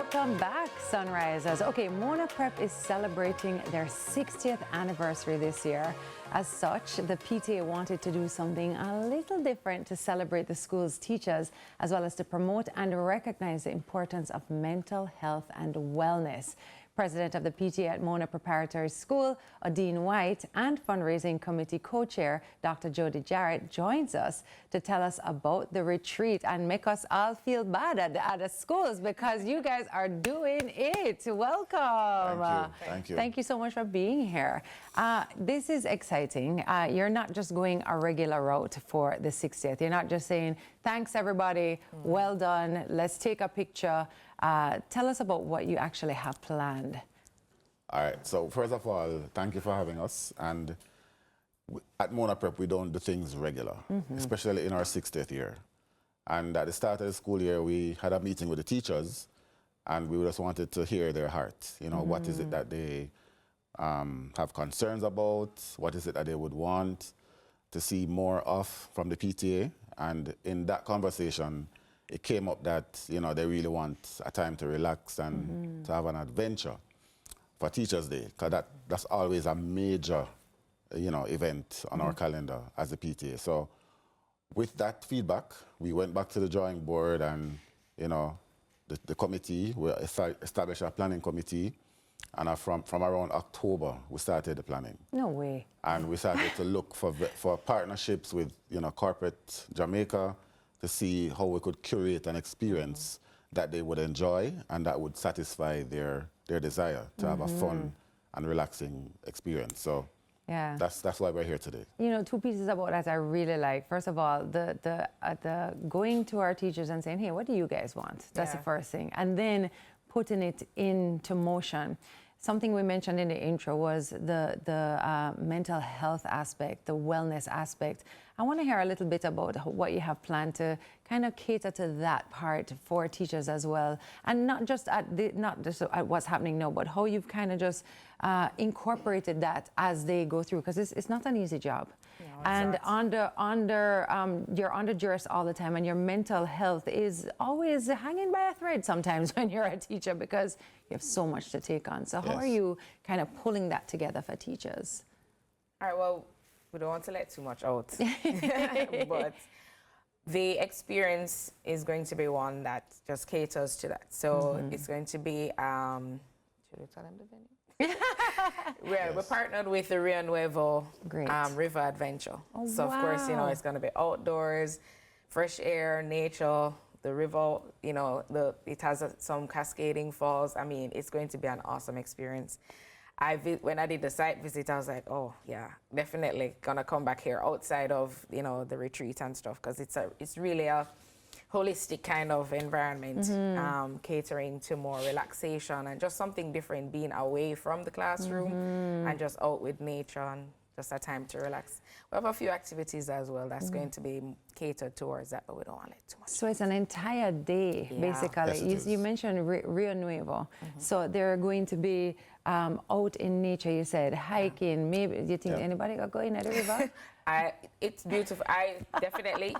Welcome back, Sunrisers. Okay, Mona Prep is celebrating their 60th anniversary this year. As such, the PTA wanted to do something a little different to celebrate the school's teachers, as well as to promote and recognize the importance of mental health and wellness. President of the PTA at Mona Preparatory School, Khadine White, and Fundraising Committee Co-Chair, Dr. Jody Jarrett, joins us to tell us about the retreat and make us all feel bad at the schools because you guys are doing it. Welcome. Thank you. Thank you. Thank you so much for being here. This is exciting. You're not just going a regular route for the 60th. You're not just saying, thanks everybody, well done, let's take a picture. Tell us about what you actually have planned. All right, so first of all, thank you for having us. And at Mona Prep, we don't do things regular, especially in our 60th year. And at the start of the school year, we had a meeting with the teachers, and we just wanted to hear their hearts. You know, what is it that they have concerns about? What is it that they would want to see more of from the PTA? And in that conversation, it came up that, you know, they really want a time to relax and to have an adventure for Teachers' Day, because that's always a major, you know, event on our calendar as a PTA. So with that feedback, we went back to the drawing board and, you know, the committee, we established a planning committee, and from around October, we started the planning. No way. And we started to look for partnerships with, you know, corporate Jamaica, to see how we could curate an experience that they would enjoy and that would satisfy their desire to have a fun and relaxing experience. So yeah, that's why we're here today. You know, two pieces about that I really like. First of all, the going to our teachers and saying, hey, what do you guys want? That's the first thing. And then putting it into motion. Something we mentioned in the intro was the mental health aspect, the wellness aspect. I want to hear a little bit about what you have planned to kind of cater to that part for teachers as well, and not just at what's happening now, but how you've kind of just incorporated that as they go through, because it's not an easy job. No, and you're under duress all the time, and your mental health is always hanging by a thread sometimes when you're a teacher because you have so much to take on. So how are you kind of pulling that together for teachers? All right, well, we don't want to let too much out, but the experience is going to be one that just caters to that. So it's going to be, should we tell them the venue? We're partnered with the Rio Nuevo River Adventure. Oh, so, of course, you know, it's going to be outdoors, fresh air, nature, the river, you know, it has some cascading falls. I mean, it's going to be an awesome experience. When I did the site visit, I was like, oh, yeah, definitely going to come back here outside of, you know, the retreat and stuff, because it's really a holistic kind of environment, catering to more relaxation and just something different, being away from the classroom and just out with nature and just a time to relax. We have a few activities as well that's going to be catered towards that, but we don't want it too much. So it's an entire day, basically. Yes, you mentioned Rio Nuevo. So they're going to be out in nature, you said, hiking. Maybe, do you think anybody will go in at the river? It's beautiful. Definitely,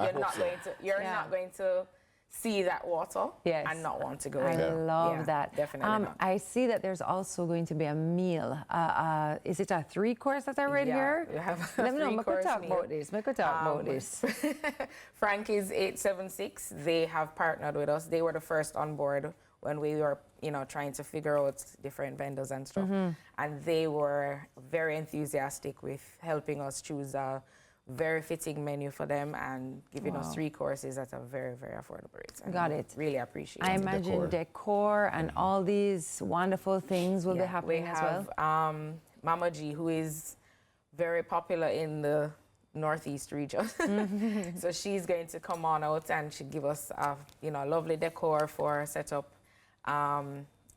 you're not going to see that water and not want to go in. I love that. Definitely not. I see that there's also going to be a meal. Is it a 3-course that I read here? We have Let me know. We could talk about this. Frankie's 876, they have partnered with us. They were the first on board when we were, you know, trying to figure out different vendors and stuff. And they were very enthusiastic with helping us choose a very fitting menu for them and giving us 3 courses at a very, very affordable rate. Got it. Really appreciate it. I imagine decor and all these wonderful things will be happening as well. We have Mama G, who is very popular in the Northeast region. So she's going to come on out and she'll give us you know, lovely decor for setup,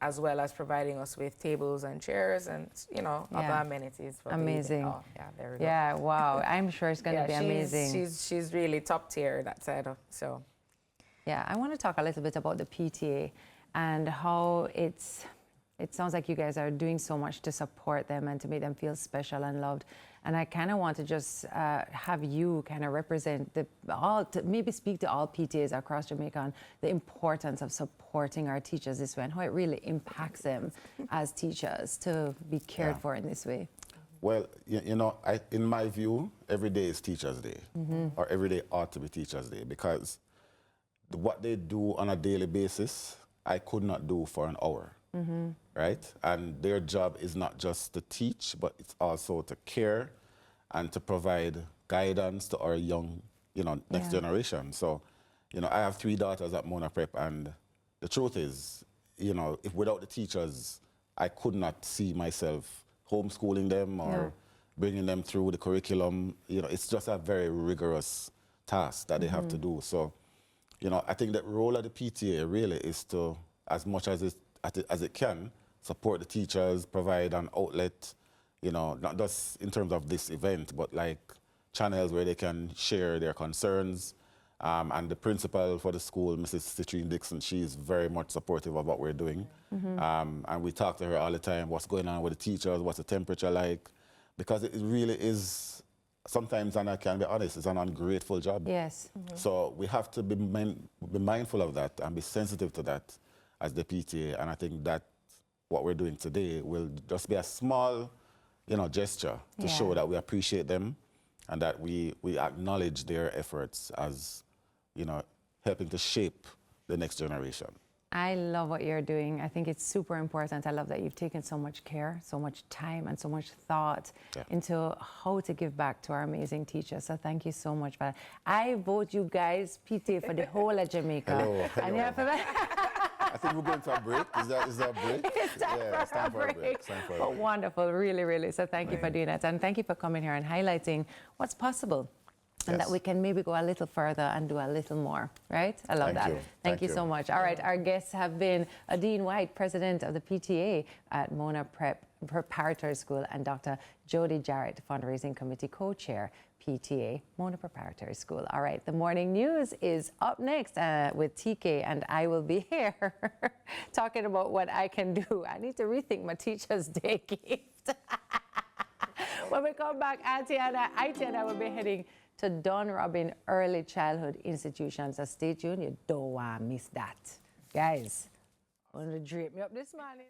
as well as providing us with tables and chairs and, you know, other amenities. For amazing. There we go. Yeah, wow. I'm sure it's going to be amazing. She's really top tier, that side of, so. Yeah, I want to talk a little bit about the PTA and how it's It sounds like you guys are doing so much to support them and to make them feel special and loved. And I kind of want to just have you kind of represent maybe speak to all PTAs across Jamaica on the importance of supporting our teachers this way and how it really impacts them as teachers to be cared for in this way. Well, you know, in my view, every day is Teachers' Day, or every day ought to be Teachers' Day, because what they do on a daily basis, I could not do for an hour, right? And their job is not just to teach, but it's also to care and to provide guidance to our young, you know, next generation. So, you know, I have 3 daughters at Mona Prep, and the truth is, you know, if without the teachers, I could not see myself homeschooling them or bringing them through the curriculum. You know, it's just a very rigorous task that they have to do. So, you know, I think the role of the PTA really is to, as much as it can, support the teachers, provide an outlet, you know, not just in terms of this event, but like channels where they can share their concerns. And the principal for the school, Mrs. Citrine Dixon, she is very much supportive of what we're doing. And we talk to her all the time, what's going on with the teachers, what's the temperature like, because it really is, sometimes, and I can be honest, it's an ungrateful job. Yes. So we have to be mindful of that and be sensitive to that as the PTA. And I think that what we're doing today will just be a small, you know, gesture to show that we appreciate them and that we acknowledge their efforts as, you know, helping to shape the next generation. I love what you're doing. I think it's super important. I love that you've taken so much care, so much time, and so much thought into how to give back to our amazing teachers. So thank you so much for that. I vote you guys PTA for the whole of Jamaica. Hello. And I think we're going to a break. Is that a break? It's time for a break. It's time for a But break. wonderful, really, really. So thank you for doing that. And thank you for coming here and highlighting what's possible. And that we can maybe go a little further and do a little more, right? I love that. Thank you so much. All right, our guests have been Khadine White, President of the PTA at Mona Prep Preparatory School, and Dr. Jody Jarrett, Fundraising Committee Co-Chair, PTA, Mona Preparatory School. All right, the morning news is up next with TK, and I will be here talking about what I can do. I need to rethink my Teacher's Day gift. When we come back, Auntie and I will be heading to Don Robin Early Childhood Institutions. So stay tuned, you don't want to miss that. Guys, want to drape me up this morning?